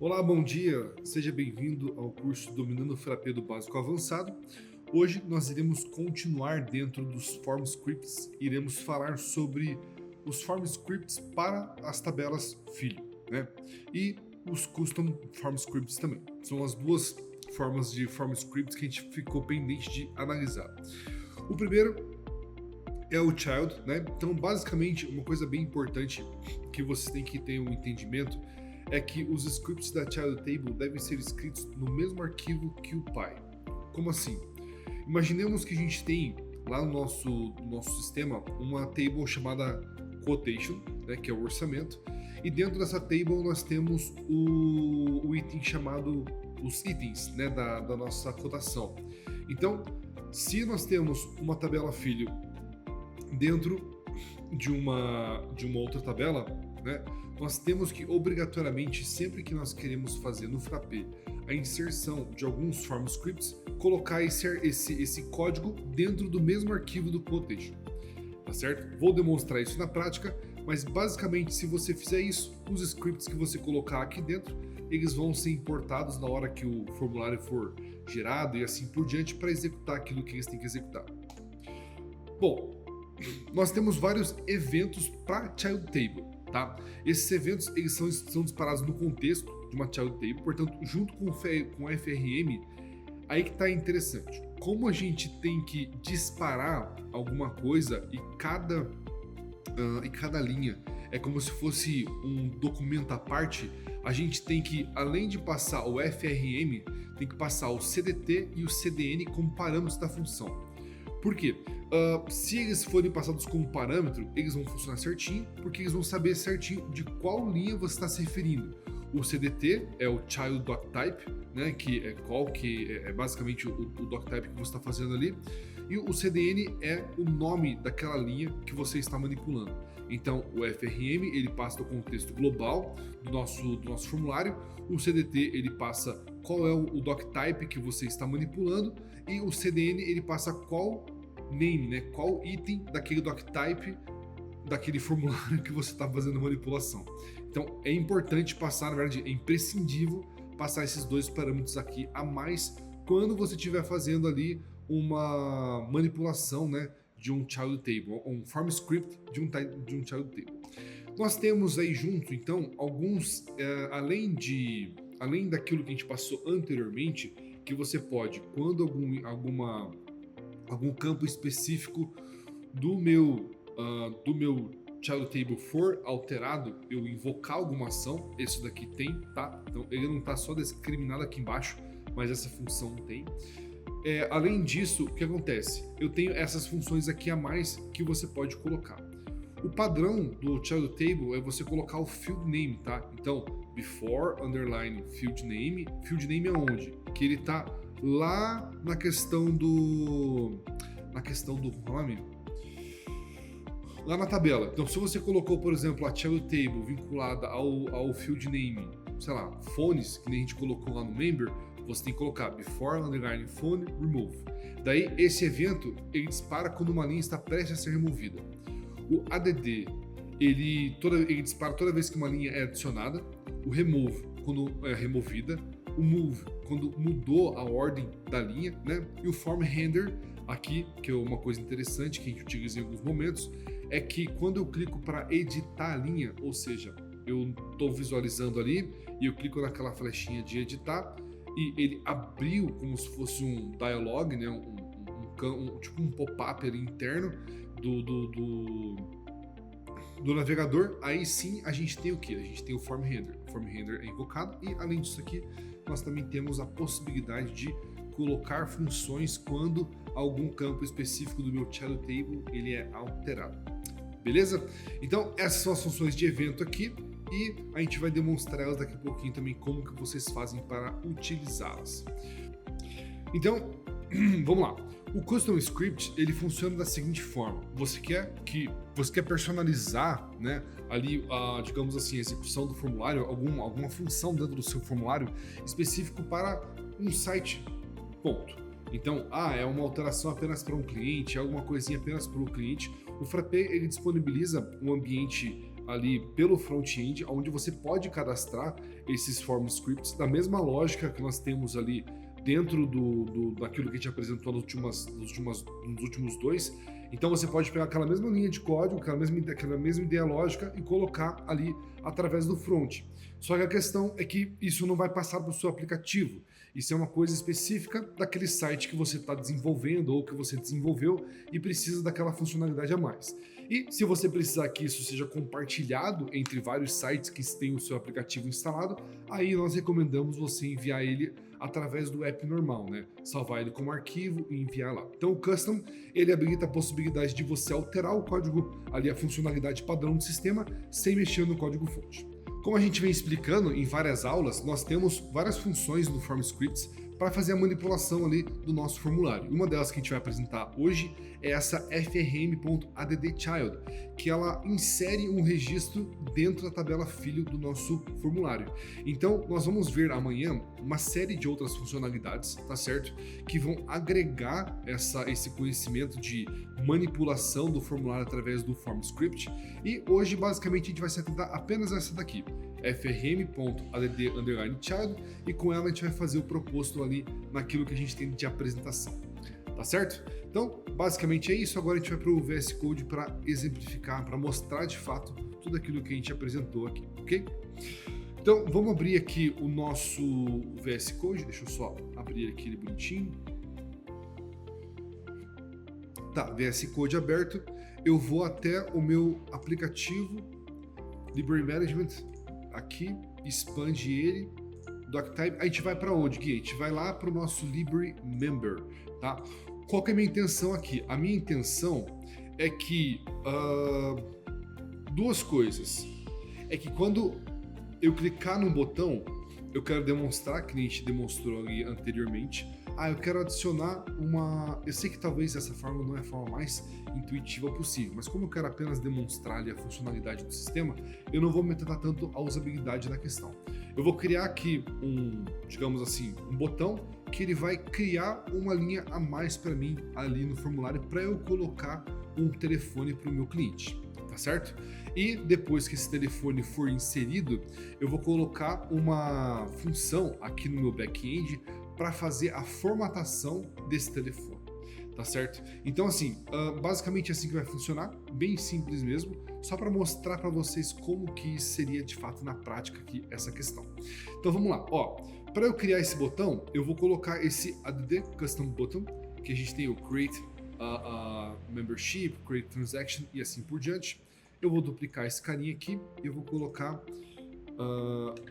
Olá, bom dia! Seja bem-vindo ao curso Dominando o Frappé do Básico ao Avançado. Hoje nós iremos continuar dentro dos Form Scripts, iremos falar sobre os Form Scripts para as tabelas filho, né? E os Custom Form Scripts também. São as duas formas de Form Scripts que a gente ficou pendente de analisar. O primeiro é o child, né? Então, basicamente, uma coisa bem importante que você tem que ter um entendimento é que os scripts da child table devem ser escritos no mesmo arquivo que o pai. Como assim? Imaginemos que a gente tem lá no nosso sistema uma table chamada quotation, né, que é o orçamento, e dentro dessa table nós temos o item chamado os itens, né, da nossa cotação. Então, se nós temos uma tabela filho dentro de uma outra tabela, né, nós temos que obrigatoriamente, sempre que nós queremos fazer no Frappé a inserção de alguns form scripts, colocar esse código dentro do mesmo arquivo do quotation, tá certo? Vou demonstrar isso na prática, mas basicamente se você fizer isso, os scripts que você colocar aqui dentro, eles vão ser importados na hora que o formulário for gerado e assim por diante para executar aquilo que eles têm que executar. Bom, nós temos vários eventos para child table, tá? Esses eventos eles são disparados no contexto de uma child table, portanto, junto com o FRM, aí que tá interessante. Como a gente tem que disparar alguma coisa e cada linha é como se fosse um documento à parte, a gente tem que, além de passar o FRM, tem que passar o CDT e o CDN como parâmetros da função. Por quê? Se eles forem passados como parâmetro, eles vão funcionar certinho, porque eles vão saber certinho de qual linha você está se referindo. O CDT é o Child Doc Type, né, que é basicamente o Doc Type que você está fazendo ali, e o CDN é o nome daquela linha que você está manipulando. Então, o FRM ele passa o contexto global do nosso formulário, o CDT ele passa qual é o Doc Type que você está manipulando, e o CDN ele passa qual name, né? Qual item daquele doc type daquele formulário que você está fazendo a manipulação. Então é importante passar, na verdade, é imprescindível passar esses dois parâmetros aqui a mais quando você estiver fazendo ali uma manipulação, né, de um child table, um form script de um child table. Nós temos aí junto, então, alguns, além daquilo que a gente passou anteriormente, que você pode, quando algum campo específico do meu child table for alterado, eu invocar alguma ação, isso daqui tem, tá? Então ele não está só discriminado aqui embaixo, mas essa função tem. Além disso, o que acontece? Eu tenho essas funções aqui a mais que você pode colocar. O padrão do child table é você colocar o field name, tá? Então, before underline field name é onde? Que ele tá lá na questão do nome, lá na tabela. Então, se você colocou, por exemplo, a child table vinculada ao field name, sei lá, phones, que nem a gente colocou lá no member, você tem que colocar before underline phone remove. Daí, esse evento ele dispara quando uma linha está prestes a ser removida. O ADD ele dispara toda vez que uma linha é adicionada. O remove quando é removida. O move quando mudou a ordem da linha, né? E o form render aqui, que é uma coisa interessante que a gente utiliza em alguns momentos, é que quando eu clico para editar a linha, ou seja, eu estou visualizando ali e eu clico naquela flechinha de editar e ele abriu como se fosse um dialog, né? Tipo um pop-up ali interno do navegador. Aí sim a gente tem o que? A gente tem o form render. O form render é invocado e além disso aqui nós também temos a possibilidade de colocar funções quando algum campo específico do meu child table ele é alterado. Beleza? Então essas são as funções de evento aqui e a gente vai demonstrar elas daqui a pouquinho também como que vocês fazem para utilizá-las. Então, vamos lá. O Custom Script ele funciona da seguinte forma: você quer personalizar, né, ali digamos assim, a execução do formulário, alguma função dentro do seu formulário específico para um site. Ponto. Então, é uma alteração apenas para um cliente, é alguma coisinha apenas para o cliente. O Frappé ele disponibiliza um ambiente ali pelo front-end, onde você pode cadastrar esses form scripts da mesma lógica que nós temos ali dentro daquilo que a gente apresentou nos últimos dois. Então você pode pegar aquela mesma linha de código, aquela mesma ideia lógica e colocar ali através do front. Só que a questão é que isso não vai passar para o seu aplicativo. Isso é uma coisa específica daquele site que você está desenvolvendo ou que você desenvolveu e precisa daquela funcionalidade a mais. E se você precisar que isso seja compartilhado entre vários sites que têm o seu aplicativo instalado, aí nós recomendamos você enviar ele através do app normal, né? Salvar ele como arquivo e enviar lá. Então o custom, ele habilita a possibilidade de você alterar o código ali, a funcionalidade padrão do sistema, sem mexer no código fonte. Como a gente vem explicando em várias aulas, nós temos várias funções no Form Scripts para fazer a manipulação ali do nosso formulário. Uma delas que a gente vai apresentar hoje é essa frm.addChild, que ela insere um registro dentro da tabela filho do nosso formulário. Então, nós vamos ver amanhã uma série de outras funcionalidades, tá certo? Que vão agregar esse conhecimento de manipulação do formulário através do Form Script. E hoje, basicamente, a gente vai se atentar apenas a essa daqui, frm.add_child, e com ela a gente vai fazer o proposto ali naquilo que a gente tem de apresentação, tá certo? Então, basicamente é isso. Agora a gente vai para o VS Code para exemplificar, para mostrar de fato tudo aquilo que a gente apresentou aqui, ok? Então, vamos abrir aqui o nosso VS Code. Deixa eu só abrir aqui ele bonitinho. Tá, VS Code aberto. Eu vou até o meu aplicativo Library Management, aqui, expande ele, doctype, a gente vai para onde, Gui? A gente vai lá para o nosso Library Member, tá? Qual que é a minha intenção aqui? A minha intenção é que, duas coisas, é que quando eu clicar num botão, eu quero demonstrar, que a gente demonstrou ali anteriormente, eu quero adicionar eu sei que talvez essa forma não é a forma mais intuitiva possível, mas como eu quero apenas demonstrar ali a funcionalidade do sistema, eu não vou me atentar tanto à usabilidade da questão. Eu vou criar aqui digamos assim, um botão que ele vai criar uma linha a mais para mim ali no formulário para eu colocar um telefone para o meu cliente, tá certo? E depois que esse telefone for inserido, eu vou colocar uma função aqui no meu back-end para fazer a formatação desse telefone, tá certo? Então assim, basicamente é assim que vai funcionar, bem simples mesmo, só para mostrar para vocês como que seria de fato na prática aqui essa questão. Então vamos lá, para eu criar esse botão, eu vou colocar esse add custom button, que a gente tem o create membership, create transaction e assim por diante. Eu vou duplicar esse carinha aqui e eu vou colocar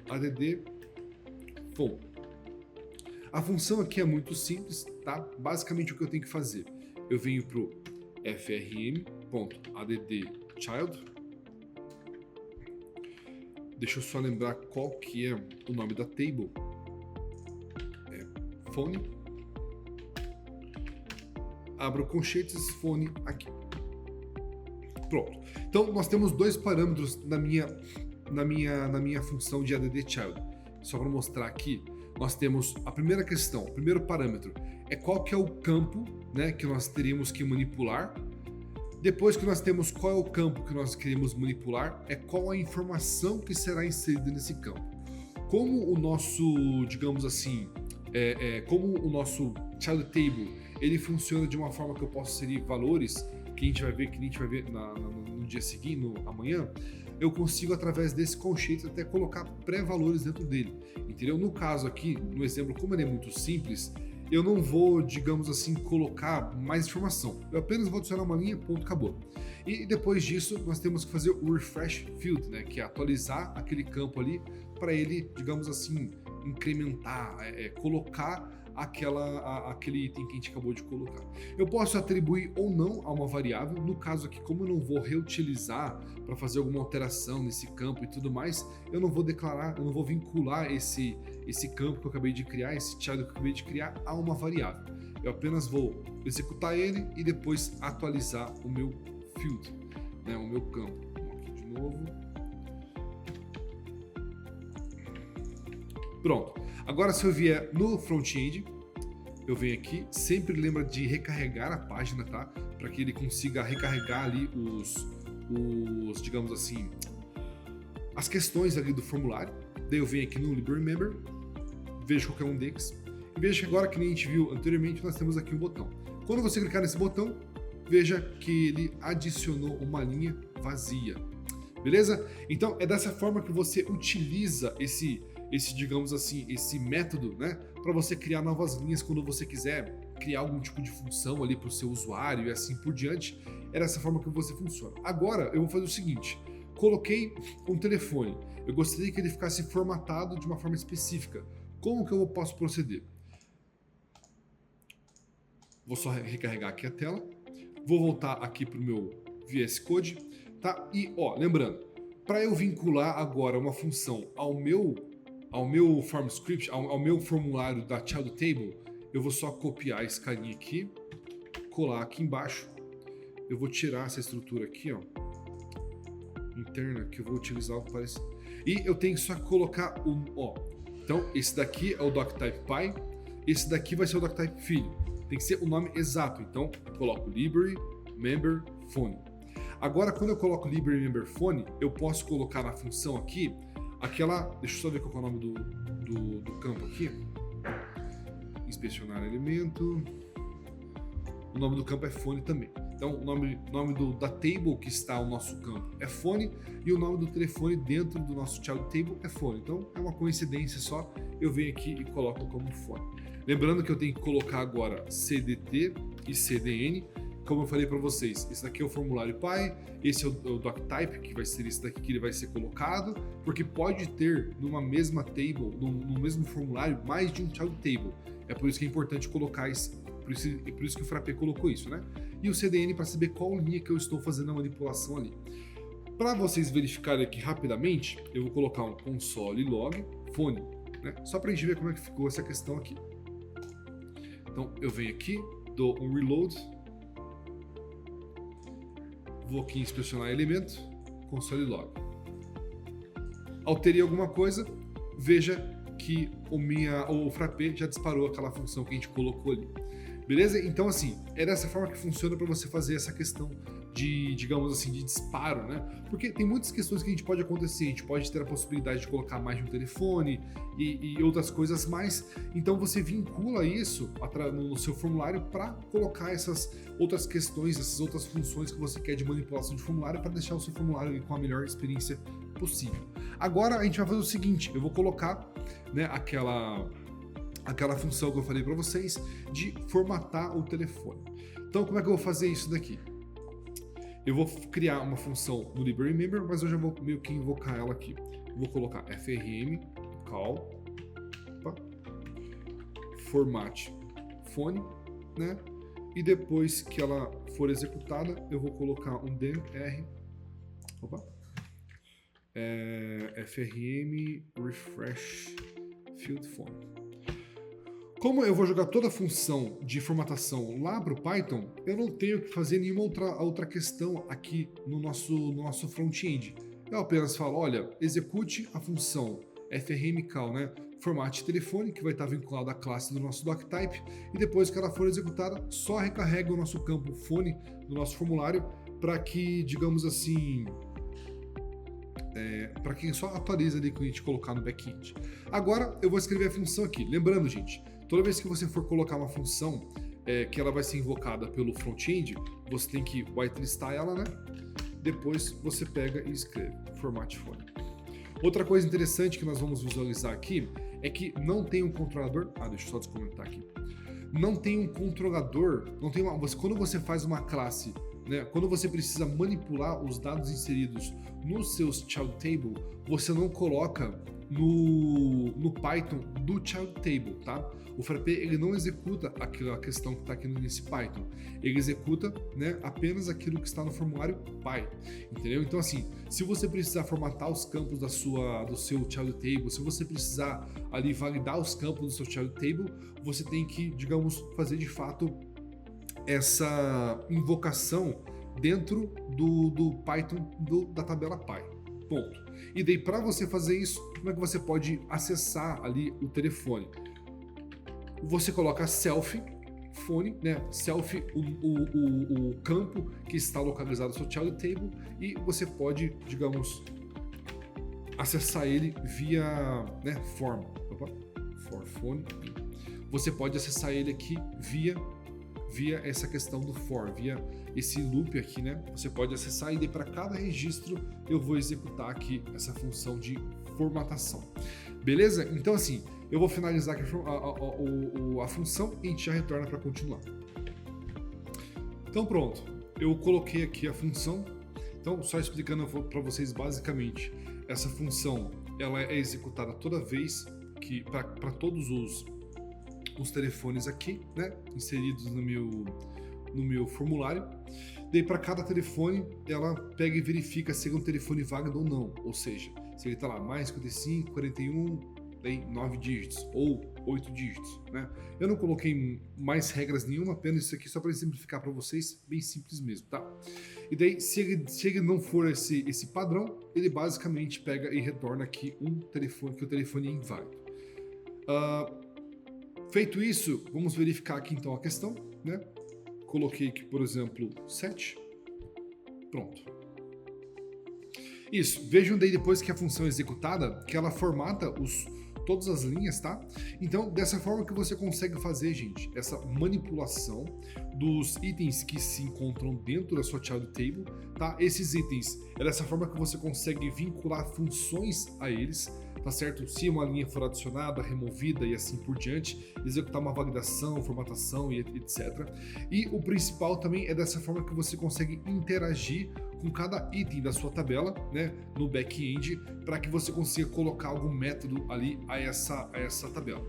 add phone. A função aqui é muito simples, tá? Basicamente o que eu tenho que fazer, eu venho pro frm.addChild. Deixa eu só lembrar qual que é o nome da table. É phone. Abro conchetes phone aqui. Pronto. Então nós temos dois parâmetros na minha função de addChild. Só para mostrar aqui, nós temos a primeira questão, o primeiro parâmetro é qual que é o campo, né, que nós teríamos que manipular. Depois que nós temos qual é o campo que nós queremos manipular, é qual a informação que será inserida nesse campo. Como o nosso, digamos assim, como o nosso child table, ele funciona de uma forma que eu posso inserir valores que a gente vai ver no dia seguinte, amanhã, eu consigo através desse conceito até colocar pré-valores dentro dele, entendeu? No caso aqui, no exemplo, como ele é muito simples, eu não vou, digamos assim, colocar mais informação. Eu apenas vou adicionar uma linha, ponto, acabou. E depois disso, nós temos que fazer o refresh field, né, que é atualizar aquele campo ali para ele, digamos assim, incrementar, colocar aquele item que a gente acabou de colocar. Eu posso atribuir ou não a uma variável, no caso aqui, como eu não vou reutilizar para fazer alguma alteração nesse campo e tudo mais, eu não vou vincular esse campo que eu acabei de criar, esse child que eu acabei de criar, a uma variável. Eu apenas vou executar ele e depois atualizar o meu field, né, o meu campo. Vamos aqui de novo. Pronto. Agora, se eu vier no front-end, eu venho aqui, sempre lembra de recarregar a página, tá? Para que ele consiga recarregar ali os, digamos assim, as questões ali do formulário. Daí eu venho aqui no Library Member, vejo qualquer um deles. E veja que agora, que nem a gente viu anteriormente, nós temos aqui um botão. Quando você clicar nesse botão, veja que ele adicionou uma linha vazia. Beleza? Então é dessa forma que você utiliza esse digamos assim, esse método, né, para você criar novas linhas quando você quiser criar algum tipo de função ali para o seu usuário e assim por diante. É dessa forma que você funciona. Agora eu vou fazer o seguinte: coloquei um telefone, eu gostaria que ele ficasse formatado de uma forma específica. Como que eu posso proceder? Vou só recarregar aqui a tela, vou voltar aqui para o meu VS Code, tá? E ó, lembrando, para eu vincular agora uma função ao meu form script, ao meu formulário da child table, eu vou só copiar esse carinha aqui, colar aqui embaixo. Eu vou tirar essa estrutura aqui, ó, interna, que eu vou utilizar algo parecido. E eu tenho só que colocar ó. Então, esse daqui é o doctype pai, esse daqui vai ser o doctype filho. Tem que ser o nome exato. Então, eu coloco library member phone. Agora, quando eu coloco library member phone, eu posso colocar na função aqui aquela. Deixa eu só ver qual é o nome do campo aqui. Inspecionar elemento. O nome do campo é phone também. Então, o nome da table que está o nosso campo é phone e o nome do telefone dentro do nosso child table é phone. Então, é uma coincidência só. Eu venho aqui e coloco como phone. Lembrando que eu tenho que colocar agora CDT e CDN. Como eu falei para vocês, esse daqui é o formulário pai, esse é o doctype, que vai ser esse daqui que ele vai ser colocado, porque pode ter numa mesma table, no mesmo formulário, mais de um child table. É por isso que é importante colocar isso, por isso que o Frappé colocou isso, né? E o CDN para saber qual linha que eu estou fazendo a manipulação ali. Para vocês verificarem aqui rapidamente, eu vou colocar um console log phone, né? Só para a gente ver como é que ficou essa questão aqui. Então eu venho aqui, dou um reload, vou aqui inspecionar elemento, console log. Alterei alguma coisa, veja que o Frappé já disparou aquela função que a gente colocou ali. Beleza? Então, assim, é dessa forma que funciona para você fazer essa questão de, digamos assim, de disparo, né? Porque tem muitas questões que a gente pode acontecer, a gente pode ter a possibilidade de colocar mais de um telefone e outras coisas mais. Então, você vincula isso no seu formulário para colocar essas outras questões, essas outras funções que você quer de manipulação de formulário para deixar o seu formulário com a melhor experiência possível. Agora, a gente vai fazer o seguinte, eu vou colocar, né, aquela função que eu falei para vocês de formatar o telefone. Então, como é que eu vou fazer isso daqui? Eu vou criar uma função no library member, mas eu já vou meio que invocar ela aqui. Eu vou colocar frm call format phone, né? E depois que ela for executada, eu vou colocar um dr frm refresh field phone. Como eu vou jogar toda a função de formatação lá para o Python, eu não tenho que fazer nenhuma outra questão aqui no nosso front-end. Eu apenas falo, olha, execute a função frmcall, né, formate telefone, que vai estar vinculado à classe do nosso doctype, e depois que ela for executada, só recarrega o nosso campo phone do nosso formulário para que, digamos assim, para que só atualize ali que a gente colocar no back-end. Agora eu vou escrever a função aqui. Lembrando, gente, toda vez que você for colocar uma função que ela vai ser invocada pelo front-end, você tem que whitelistar ela, né? Depois você pega e escreve format phone. Outra coisa interessante que nós vamos visualizar aqui é que não tem um controlador. Deixa eu só descomentar aqui. Não tem um controlador, quando você faz uma classe, né, quando você precisa manipular os dados inseridos nos seus child table, você não coloca no Python do child table, tá? O Frappé, ele não executa aquela questão que está aqui nesse Python. Ele executa, né, apenas aquilo que está no formulário Py, entendeu? Então, assim, se você precisar formatar os campos do seu child table, se você precisar ali validar os campos do seu child table, você tem que, digamos, fazer de fato essa invocação dentro do Python da tabela Py. Ponto. E daí, para você fazer isso, como é que você pode acessar ali o telefone? Você coloca self phone, né? Self, o campo que está localizado no seu child table, e você pode, digamos, acessar ele via, né, for phone. Você pode acessar ele aqui via essa questão do for, via esse loop aqui, né? Você pode acessar e daí para cada registro eu vou executar aqui essa função de formatação. Beleza? Então assim, eu vou finalizar aqui a função e a gente já retorna para continuar. Então pronto, eu coloquei aqui a função. Então só explicando para vocês basicamente, essa função ela é executada toda vez que para todos os telefones aqui, né, inseridos no meu formulário. Daí para cada telefone ela pega e verifica se é um telefone válido ou não, ou seja, se ele está lá mais 55, 41, daí 9 dígitos ou 8 dígitos, né? Eu não coloquei mais regras nenhuma, apenas isso aqui só para simplificar para vocês, bem simples mesmo, tá? E daí se ele não for esse padrão, ele basicamente pega e retorna aqui um telefone, que o telefone é inválido. Feito isso, vamos verificar aqui então a questão, né? Coloquei aqui, por exemplo, 7. Pronto. Isso, vejam daí depois que a função é executada, que ela formata todas as linhas, tá? Então, dessa forma que você consegue fazer, gente, essa manipulação dos itens que se encontram dentro da sua child table, tá? Esses itens, é dessa forma que você consegue vincular funções a eles, tá certo? Se uma linha for adicionada, removida e assim por diante, executar uma validação, formatação e etc. E o principal também é dessa forma que você consegue interagir com cada item da sua tabela, né, no back-end, para que você consiga colocar algum método ali a essa tabela.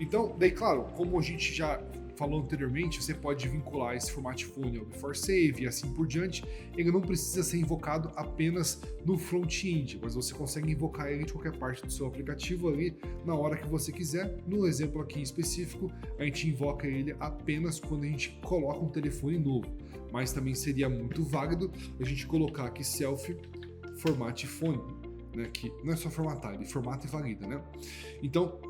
Então, daí claro, como a gente já falou anteriormente, você pode vincular esse format phone ao before save e assim por diante. Ele não precisa ser invocado apenas no front-end, mas você consegue invocar ele de qualquer parte do seu aplicativo ali na hora que você quiser. No exemplo aqui em específico, a gente invoca ele apenas quando a gente coloca um telefone novo, mas também seria muito válido a gente colocar aqui self format phone, né, que não é só formatar, ele formata e valida, né? Então,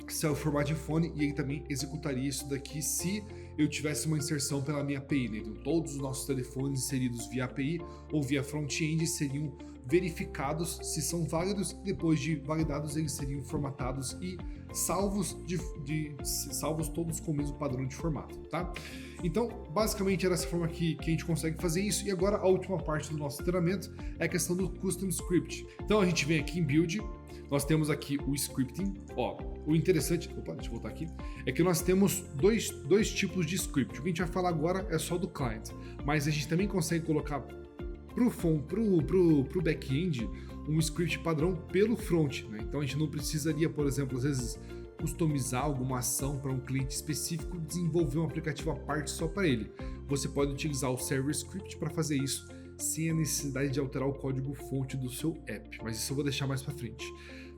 self format phone, e ele também executaria isso daqui se eu tivesse uma inserção pela minha API, né? Então todos os nossos telefones inseridos via API ou via front-end seriam verificados se são válidos, e depois de validados eles seriam formatados e salvos todos com o mesmo padrão de formato, tá? Então, basicamente era dessa forma que a gente consegue fazer isso. E agora a última parte do nosso treinamento é a questão do custom script. Então a gente vem aqui em build, nós temos aqui o scripting. Ó, o interessante, deixa eu voltar aqui, é que nós temos dois tipos de script. O que a gente vai falar agora é só do client, mas a gente também consegue colocar pro back-end um script padrão pelo front, né? Então a gente não precisaria, por exemplo, às vezes customizar alguma ação para um cliente específico, desenvolver um aplicativo à parte só para ele. Você pode utilizar o server script para fazer isso sem a necessidade de alterar o código fonte do seu app, mas isso eu vou deixar mais para frente.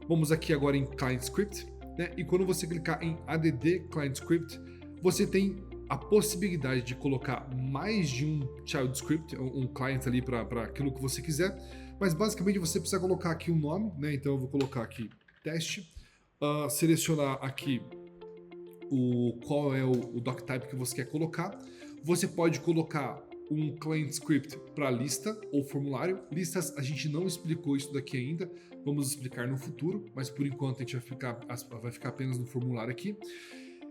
Vamos aqui agora em Client Script, né? E quando você clicar em add Client Script, você tem a possibilidade de colocar mais de um child script, um client ali para aquilo que você quiser, mas basicamente você precisa colocar aqui um nome, né? Então eu vou colocar aqui teste, selecionar aqui qual é o doc type que você quer colocar. Você pode colocar um client script para lista ou formulário. Listas a gente não explicou isso daqui ainda, vamos explicar no futuro, mas por enquanto a gente vai ficar apenas no formulário aqui.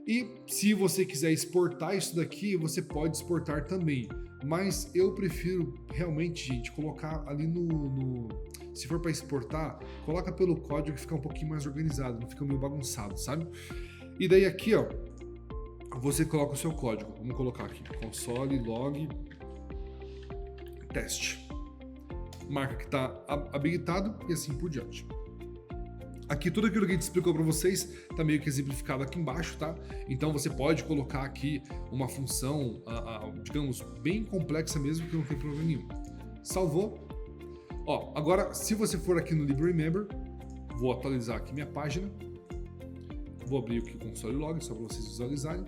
E se você quiser exportar isso daqui, você pode exportar também, mas eu prefiro realmente, gente, colocar ali se for para exportar, coloca pelo código que fica um pouquinho mais organizado, não fica meio bagunçado, sabe? E daí aqui, ó, você coloca o seu código. Vamos colocar aqui console log teste, marca que está habilitado e assim por diante. Aqui tudo aquilo que a gente explicou para vocês está meio que exemplificado aqui embaixo, tá? Então você pode colocar aqui uma função, digamos, bem complexa mesmo, que não tem problema nenhum. Salvou. Ó, agora, se você for aqui no LibreMember, vou atualizar aqui minha página. Vou abrir aqui o console log, só para vocês visualizarem.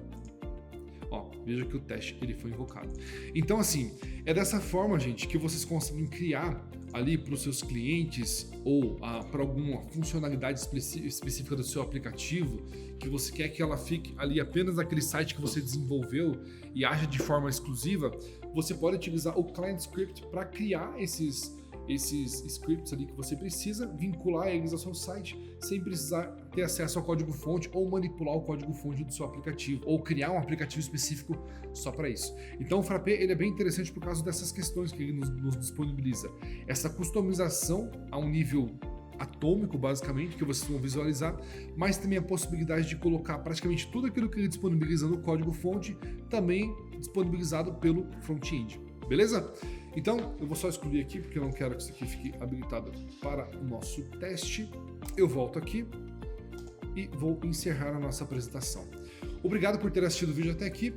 Ó, veja que o teste ele foi invocado. Então, assim, é dessa forma, gente, que vocês conseguem criar ali para os seus clientes ou para alguma funcionalidade específica do seu aplicativo, que você quer que ela fique ali apenas naquele site que você desenvolveu e haja de forma exclusiva, você pode utilizar o Client Script para criar esses esses scripts ali que você precisa, vincular eles ao seu site sem precisar ter acesso ao código-fonte ou manipular o código-fonte do seu aplicativo ou criar um aplicativo específico só para isso. Então o Frappé ele é bem interessante por causa dessas questões que ele nos disponibiliza. Essa customização a um nível atômico, basicamente, que vocês vão visualizar, mas também a possibilidade de colocar praticamente tudo aquilo que ele disponibiliza no código-fonte também disponibilizado pelo front-end. Beleza? Então, eu vou só excluir aqui, porque eu não quero que isso aqui fique habilitado para o nosso teste. Eu volto aqui e vou encerrar a nossa apresentação. Obrigado por ter assistido o vídeo até aqui.